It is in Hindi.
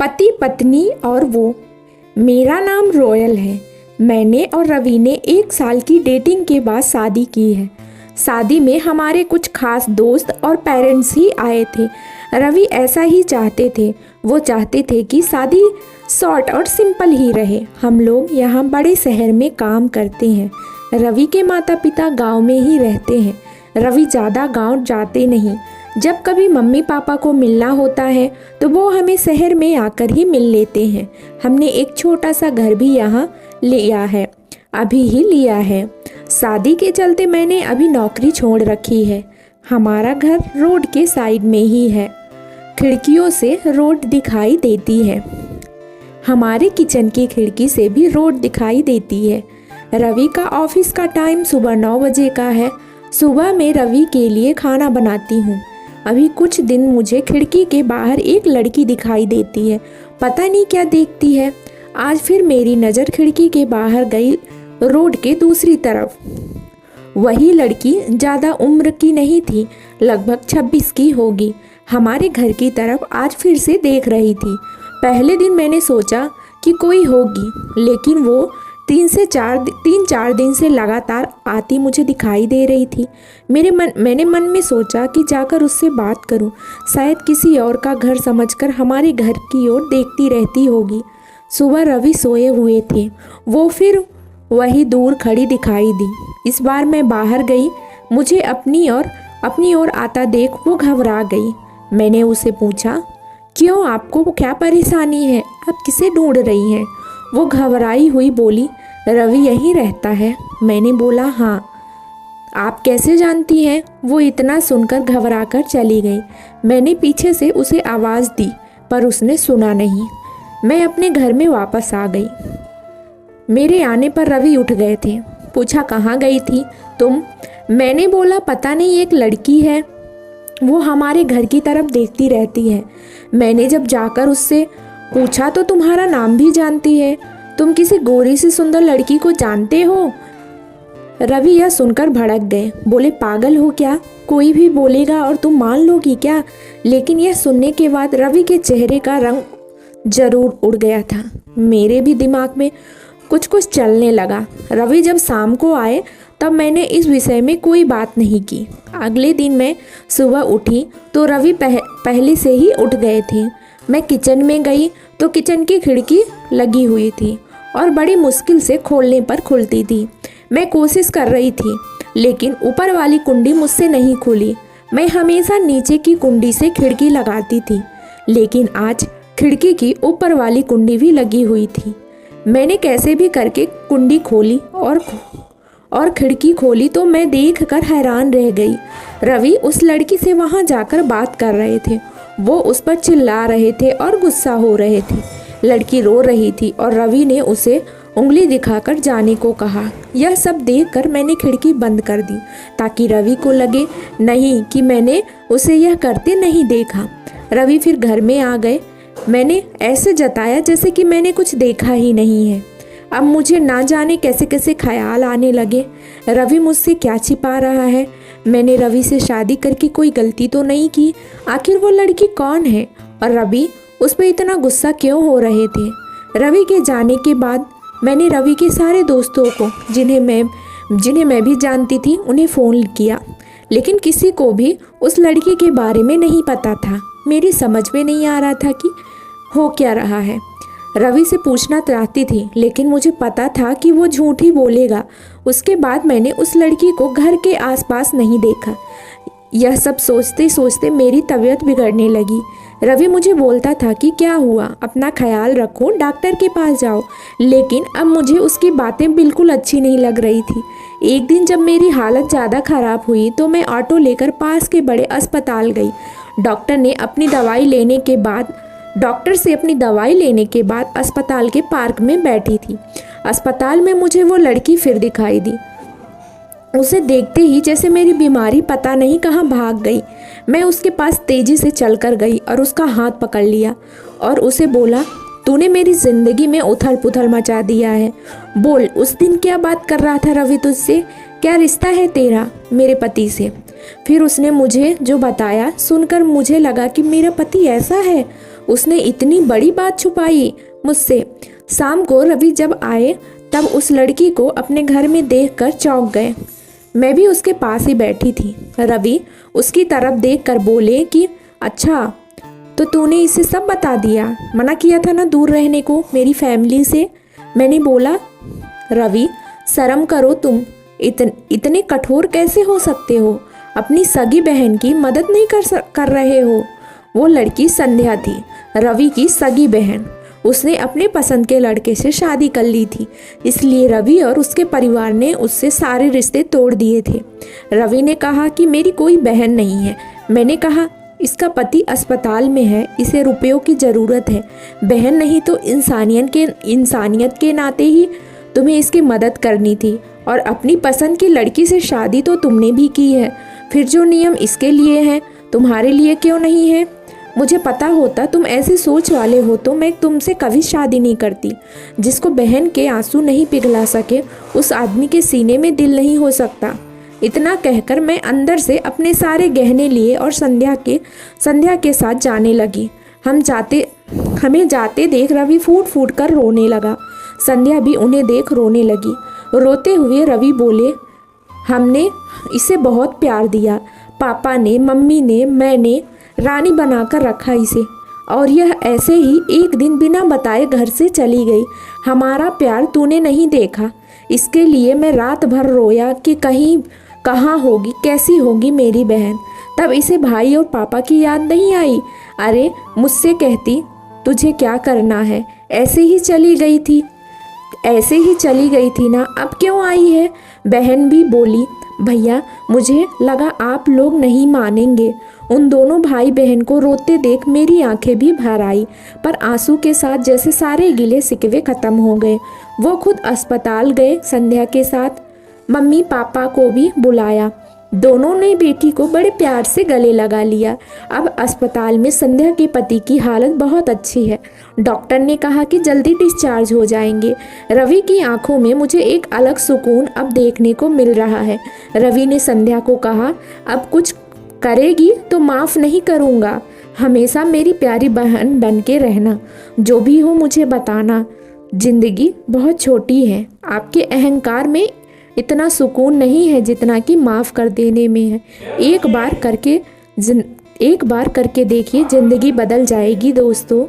पति पत्नी और वो। मेरा नाम रॉयल है। मैंने और रवि ने 1 साल की डेटिंग के बाद शादी की है। शादी में हमारे कुछ खास दोस्त और पेरेंट्स ही आए थे। रवि ऐसा ही चाहते थे। वो चाहते थे कि शादी शॉर्ट और सिंपल ही रहे। हम लोग यहाँ बड़े शहर में काम करते हैं। रवि के माता पिता गांव में ही रहते हैं। रवि ज़्यादा गांव जाते नहीं। जब कभी मम्मी पापा को मिलना होता है तो वो हमें शहर में आकर ही मिल लेते हैं। हमने एक छोटा सा घर भी यहाँ लिया है, अभी ही लिया है। शादी के चलते मैंने अभी नौकरी छोड़ रखी है। हमारा घर रोड के साइड में ही है। खिड़कियों से रोड दिखाई देती है। हमारे किचन की खिड़की से भी रोड दिखाई देती है। रवि का ऑफिस का टाइम सुबह 9 बजे का है। सुबह मैं रवि के लिए खाना बनाती हूँ। अभी कुछ दिन मुझे खिड़की के बाहर एक लड़की दिखाई देती है। पता नहीं क्या देखती है। आज फिर मेरी नज़र खिड़की के बाहर गई, रोड के दूसरी तरफ। वही लड़की ज़्यादा उम्र की नहीं थी, लगभग 26 की होगी। हमारे घर की तरफ आज फिर से देख रही थी। पहले दिन मैंने सोचा कि कोई होगी, लेकिन वो 3-4 दिन से लगातार आती मुझे दिखाई दे रही थी। मैंने मन में सोचा कि जाकर उससे बात करूं। शायद किसी और का घर समझकर हमारे घर की ओर देखती रहती होगी। सुबह रवि सोए हुए थे। वो फिर वही दूर खड़ी दिखाई दी। इस बार मैं बाहर गई। मुझे अपनी ओर आता देख वो घबरा गई। मैंने उसे पूछा, क्यों, आपको क्या परेशानी है? आप किसे ढूंढ रही हैं? वो घबराई हुई बोली, रवि यहीं रहता है। मैंने बोला, हाँ। आप कैसे जानती हैं? वो इतना सुनकर घबरा कर चली गई। मैंने पीछे से उसे आवाज़ दी पर उसने सुना नहीं। मैं अपने घर में वापस आ गई। मेरे आने पर रवि उठ गए थे। पूछा, कहाँ गई थी तुम? मैंने बोला, पता नहीं, एक लड़की है, वो हमारे घर की तरफ देखती रहती है। मैंने जब जाकर उससे पूछा तो तुम्हारा नाम भी जानती है। तुम किसी गोरी सी सुंदर लड़की को जानते हो? रवि यह सुनकर भड़क गए। बोले, पागल हो क्या? कोई भी बोलेगा और तुम मान लोगी क्या? लेकिन यह सुनने के बाद रवि के चेहरे का रंग जरूर उड़ गया था। मेरे भी दिमाग में कुछ कुछ चलने लगा। रवि जब शाम को आए तब मैंने इस विषय में कोई बात नहीं की। अगले दिन मैं सुबह उठी तो रवि पहले से ही उठ गए थे। मैं किचन में गई तो किचन की खिड़की लगी हुई थी और बड़ी मुश्किल से खोलने पर खुलती थी। मैं कोशिश कर रही थी लेकिन ऊपर वाली कुंडी मुझसे नहीं खुली। मैं हमेशा नीचे की कुंडी से खिड़की लगाती थी, लेकिन आज खिड़की की ऊपर वाली कुंडी भी लगी हुई थी। मैंने कैसे भी करके कुंडी खोली और खिड़की खोली तो मैं देखकर हैरान रह गई। रवि उस लड़की से वहां जाकर बात कर रहे थे। वो उस पर चिल्ला रहे थे और गुस्सा हो रहे थे। लड़की रो रही थी और रवि ने उसे उंगली दिखाकर जाने को कहा। यह सब देखकर मैंने खिड़की बंद कर दी ताकि रवि को लगे नहीं कि मैंने उसे यह करते नहीं देखा। रवि फिर घर में आ गए। मैंने ऐसे जताया जैसे कि मैंने कुछ देखा ही नहीं है। अब मुझे ना जाने कैसे कैसे ख्याल आने लगे। रवि मुझसे क्या छिपा रहा है? मैंने रवि से शादी करके कोई गलती तो नहीं की? आखिर वो लड़की कौन है और रवि उस पर इतना गुस्सा क्यों हो रहे थे? रवि के जाने के बाद मैंने रवि के सारे दोस्तों को, जिन्हें मैं भी जानती थी, उन्हें फ़ोन किया, लेकिन किसी को भी उस लड़की के बारे में नहीं पता था। मेरी समझ में नहीं आ रहा था कि हो क्या रहा है। रवि से पूछना चाहती थी लेकिन मुझे पता था कि वो झूठ ही बोलेगा। उसके बाद मैंने उस लड़की को घर के आसपास नहीं देखा। यह सब सोचते सोचते मेरी तबीयत बिगड़ने लगी। रवि मुझे बोलता था कि क्या हुआ, अपना ख्याल रखो, डॉक्टर के पास जाओ, लेकिन अब मुझे उसकी बातें बिल्कुल अच्छी नहीं लग रही थी। एक दिन जब मेरी हालत ज़्यादा ख़राब हुई तो मैं ऑटो लेकर पास के बड़े अस्पताल गई। डॉक्टर से अपनी दवाई लेने के बाद अस्पताल के पार्क में बैठी थी। अस्पताल में मुझे वो लड़की फिर दिखाई दी। उसे देखते ही जैसे मेरी बीमारी पता नहीं कहाँ भाग गई। मैं उसके पास तेजी से चलकर गई और उसका हाथ पकड़ लिया और उसे बोला, तूने मेरी ज़िंदगी में उथल पुथल मचा दिया है। बोल, उस दिन क्या बात कर रहा था रवि तुझसे? क्या रिश्ता है तेरा मेरे पति से? फिर उसने मुझे जो बताया सुनकर मुझे लगा कि मेरा पति ऐसा है। उसने इतनी बड़ी बात छुपाई मुझसे। शाम को रवि जब आए तब उस लड़की को अपने घर में देखकर चौंक गए। मैं भी उसके पास ही बैठी थी। रवि उसकी तरफ देखकर बोले कि अच्छा, तो तूने इसे सब बता दिया? मना किया था ना दूर रहने को मेरी फैमिली से। मैंने बोला, रवि शर्म करो तुम, इतने कठोर कैसे हो सकते हो? अपनी सगी बहन की मदद नहीं कर रहे हो। वो लड़की संध्या थी, रवि की सगी बहन। उसने अपने पसंद के लड़के से शादी कर ली थी, इसलिए रवि और उसके परिवार ने उससे सारे रिश्ते तोड़ दिए थे। रवि ने कहा कि मेरी कोई बहन नहीं है। मैंने कहा, इसका पति अस्पताल में है, इसे रुपयों की ज़रूरत है। बहन नहीं तो इंसानियत के नाते ही तुम्हें इसकी मदद करनी थी। और अपनी पसंद की लड़की से शादी तो तुमने भी की है, फिर जो नियम इसके लिए हैं तुम्हारे लिए क्यों नहीं है? मुझे पता होता तुम ऐसी सोच वाले हो तो मैं तुमसे कभी शादी नहीं करती। जिसको बहन के आंसू नहीं पिघला सके, उस आदमी के सीने में दिल नहीं हो सकता। इतना कहकर मैं अंदर से अपने सारे गहने लिए और संध्या के साथ जाने लगी। हमें जाते देख रवि फूट फूट कर रोने लगा। संध्या भी उन्हें देख रोने लगी। रोते हुए रवि बोले, हमने इसे बहुत प्यार दिया। पापा ने, मम्मी ने, मैंने रानी बनाकर रखा इसे, और यह ऐसे ही एक दिन बिना बताए घर से चली गई। हमारा प्यार तूने नहीं देखा। इसके लिए मैं रात भर रोया कि कहाँ होगी, कैसी होगी मेरी बहन। तब इसे भाई और पापा की याद नहीं आई। अरे मुझसे कहती, तुझे क्या करना है, ऐसे ही चली गई थी ना, अब क्यों आई है? बहन भी बोली, भैया मुझे लगा आप लोग नहीं मानेंगे। उन दोनों भाई बहन को रोते देख मेरी आंखें भी भर आई, पर आंसू के साथ जैसे सारे गिले शिकवे खत्म हो गए। वो खुद अस्पताल गए संध्या के साथ। मम्मी पापा को भी बुलाया। दोनों ने बेटी को बड़े प्यार से गले लगा लिया। अब अस्पताल में संध्या के पति की हालत बहुत अच्छी है। डॉक्टर ने कहा कि जल्दी डिस्चार्ज हो जाएंगे। रवि की आंखों में मुझे एक अलग सुकून अब देखने को मिल रहा है। रवि ने संध्या को कहा, अब कुछ करेगी तो माफ़ नहीं करूँगा। हमेशा मेरी प्यारी बहन बन के रहना। जो भी हो मुझे बताना। जिंदगी बहुत छोटी है। आपके अहंकार में इतना सुकून नहीं है जितना कि माफ़ कर देने में है। एक बार करके देखिए, ज़िंदगी बदल जाएगी दोस्तों।